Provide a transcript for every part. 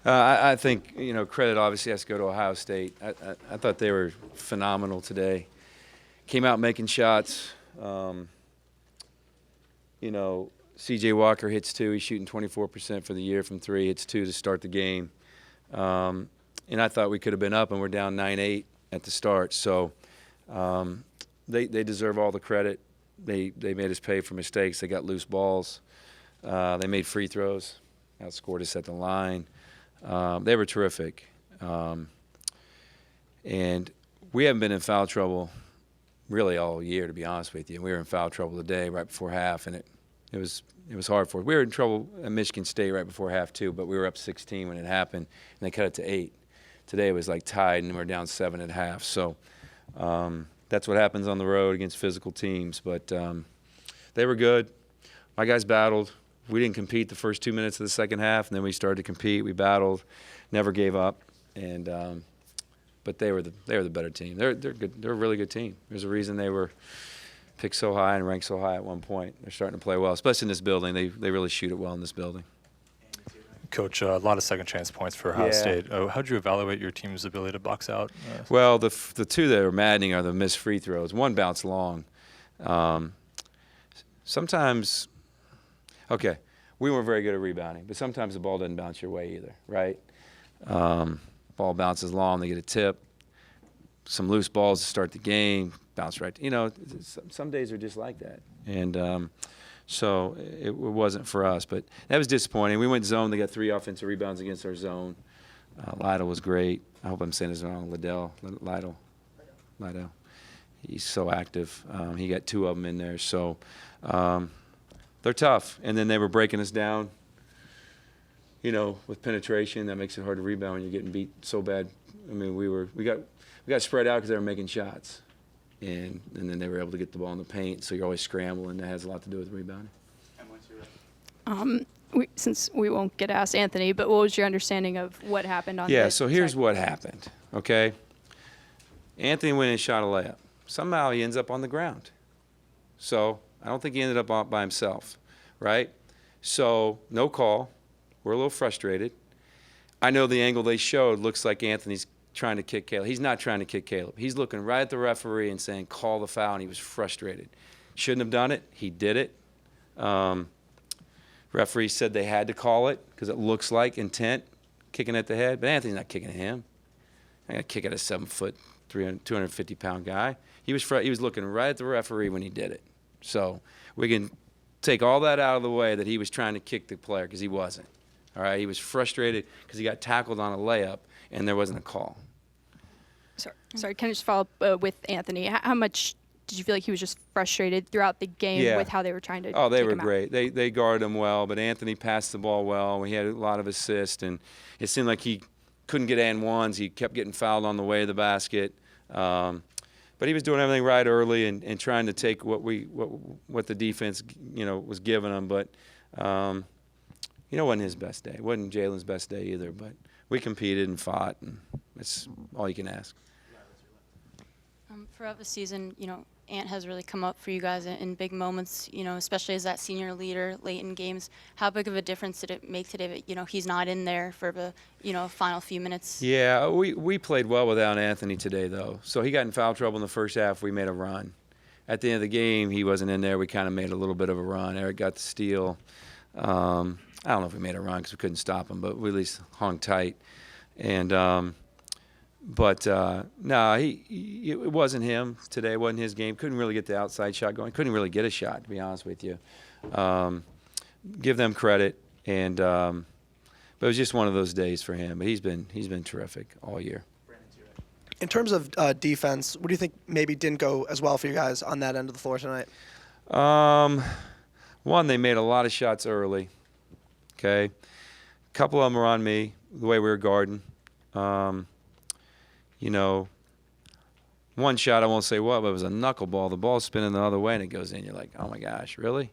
I think, credit obviously has to go to Ohio State. I thought they were phenomenal today. Came out making shots. C.J. Walker hits two. He's shooting 24% for the year from three. Hits two to start the game. And I thought we could have been up, and we're down 9-8 at the start. So they deserve all the credit. They made us pay for mistakes. They got loose balls. They made free throws. Outscored us at the line. They were terrific. And we haven't been in foul trouble really all year, to be honest with you. We were in foul trouble today right before half, and it was hard for us. We were in trouble at Michigan State right before half too, but we were up 16 when it happened, and they cut it to 8. Today it was like tied, and we're down 7 at half. So that's what happens on the road against physical teams. But they were good. My guys battled. We didn't compete the first 2 minutes of the second half, and then we started to compete. We battled, never gave up, and but they were the better team. They're good. They're a really good team. There's a reason they were picked so high and ranked so high at one point. They're starting to play well, especially in this building. They really shoot it well in this building. Coach, a lot of second chance points for Ohio State. How did you evaluate your team's ability to box out? Well, the two that are maddening are the missed free throws. One bounced long. Sometimes, okay, we weren't very good at rebounding, but sometimes the ball doesn't bounce your way either, right? Ball bounces long, they get a tip. Some loose balls to start the game, bounce right. Some days are just like that. And so it wasn't for us, but that was disappointing. We went zone. They got 3 offensive rebounds against our zone. Lytle was great. I hope I'm saying his name wrong. Lytle. He's so active. He got 2 of them in there. So they're tough. And then they were breaking us down, with penetration. That makes it hard to rebound when you're getting beat so bad. I mean, we got spread out because they were making shots. And then they were able to get the ball in the paint, so you're always scrambling. That has a lot to do with rebounding. Since we won't get asked Anthony, but what was your understanding of what happened on Yeah, so here's what happened, okay? Anthony went and shot a layup. Somehow he ends up on the ground. So I don't think he ended up by himself, right? So no call. We're a little frustrated. I know the angle they showed looks like Anthony's trying to kick Caleb. He's not trying to kick Caleb. He's looking right at the referee and saying, call the foul, and he was frustrated. Shouldn't have done it. He did it. Referee said they had to call it because it looks like intent, kicking at the head. But Anthony's not kicking at him. I got to kick at a 7-foot, 250-pound guy. He was looking right at the referee when he did it. So we can take all that out of the way that he was trying to kick the player because he wasn't. All right, he was frustrated because he got tackled on a layup and there wasn't a call. Sorry, can I just follow up with Anthony? How much did you feel like he was just frustrated throughout the game with how they were trying to Oh, they take were him great. They guarded him well, but Anthony passed the ball well. He had a lot of assists, and it seemed like he couldn't get and ones. He kept getting fouled on the way to the basket. But he was doing everything right early and trying to take what the defense was giving him. But it wasn't his best day. It wasn't Jalen's best day either. But we competed and fought, and that's all you can ask. Throughout the season, Ant has really come up for you guys in big moments, especially as that senior leader late in games. How big of a difference did it make today that, he's not in there for the, final few minutes? Yeah, we played well without Anthony today, though. So he got in foul trouble in the first half. We made a run. At the end of the game, he wasn't in there. We kind of made a little bit of a run. Eric got the steal. I don't know if we made a run because we couldn't stop him, but we at least hung tight. And no, it wasn't him today. It wasn't his game. Couldn't really get the outside shot going. Couldn't really get a shot, to be honest with you. Give them credit, and but it was just one of those days for him. But he's been terrific all year. In terms of defense, what do you think maybe didn't go as well for you guys on that end of the floor tonight? One, they made a lot of shots early. Okay, a couple of them were on me, the way we were guarding. One shot, I won't say what, but it was a knuckleball. The ball's spinning the other way, and it goes in. You're like, oh, my gosh, really?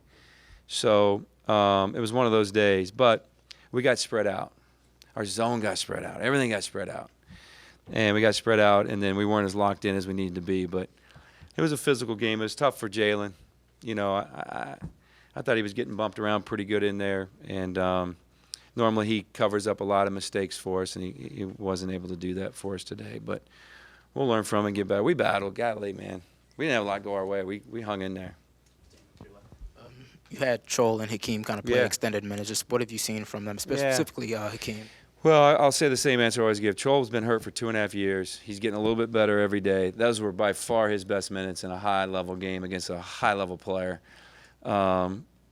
So it was one of those days. But we got spread out. Our zone got spread out. Everything got spread out. And we got spread out, and then we weren't as locked in as we needed to be. But it was a physical game. It was tough for Jalen. I thought he was getting bumped around pretty good in there. And Normally he covers up a lot of mistakes for us, and he wasn't able to do that for us today. But we'll learn from it and get better. We battled. Golly, man. We didn't have a lot go our way. We hung in there. You had Chol and Hakeem kind of play Yeah. extended minutes. Just what have you seen from them, specifically Hakeem? Well, I'll say the same answer I always give. Chol's been hurt for 2.5 years. He's getting a little bit better every day. Those were by far his best minutes in a high-level game against a high-level player,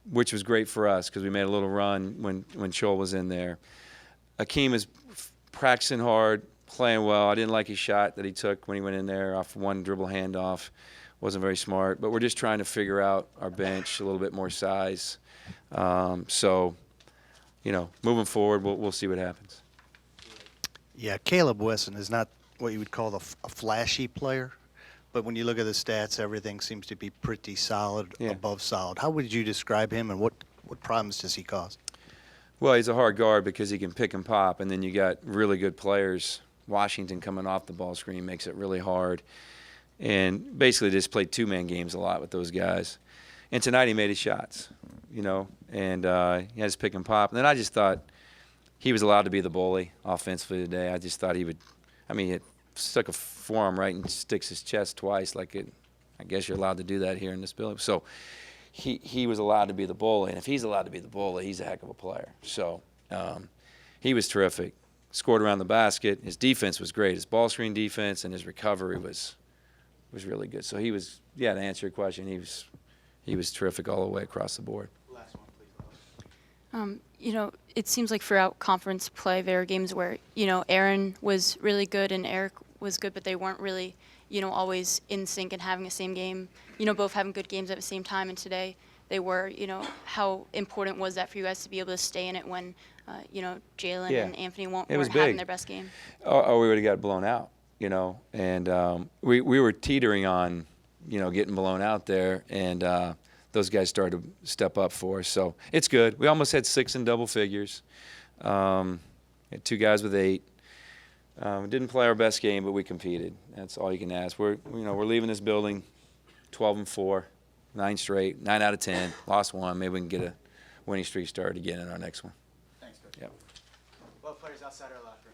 which was great for us because we made a little run when Chol was in there. Hakeem is practicing hard, playing well. I didn't like his shot that he took when he went in there off one dribble handoff. Wasn't very smart. But we're just trying to figure out our bench, a little bit more size. So, moving forward, we'll see what happens. Yeah, Caleb Wesson is not what you would call a flashy player, but when you look at the stats, everything seems to be pretty solid, Yeah. above solid. How would you describe him, and what problems does he cause? Well, he's a hard guard because he can pick and pop, and then you got really good players. Washington coming off the ball screen makes it really hard. And basically just played two-man games a lot with those guys. And tonight he made his shots, and he had his pick and pop. And then I just thought he was allowed to be the bully offensively today. I just thought he stuck a forearm right and sticks his chest twice. I guess you're allowed to do that here in this building. So he was allowed to be the bully. And if he's allowed to be the bully, he's a heck of a player. So he was terrific. Scored around the basket. His defense was great. His ball screen defense and his recovery was really good. So he was, to answer your question, he was terrific all the way across the board. Last one, please. It seems like throughout conference play, there are games where, Aaron was really good and Eric was good, but they weren't really, always in sync and having the same game, both having good games at the same time. And today they were, how important was that for you guys to be able to stay in it when, Jalen Yeah. and Anthony weren't was having big. their best game? Or we would have got blown out, and we were teetering on, getting blown out there, and those guys started to step up for us. So it's good. We almost had 6 in double figures. Had 2 guys with 8. Didn't play our best game, but we competed. That's all you can ask. We're leaving this building 12-4, 9 straight, 9 out of 10. Lost 1. Maybe we can get a winning streak started again in our next one. Thanks, Coach. Yep. Both players outside our locker room.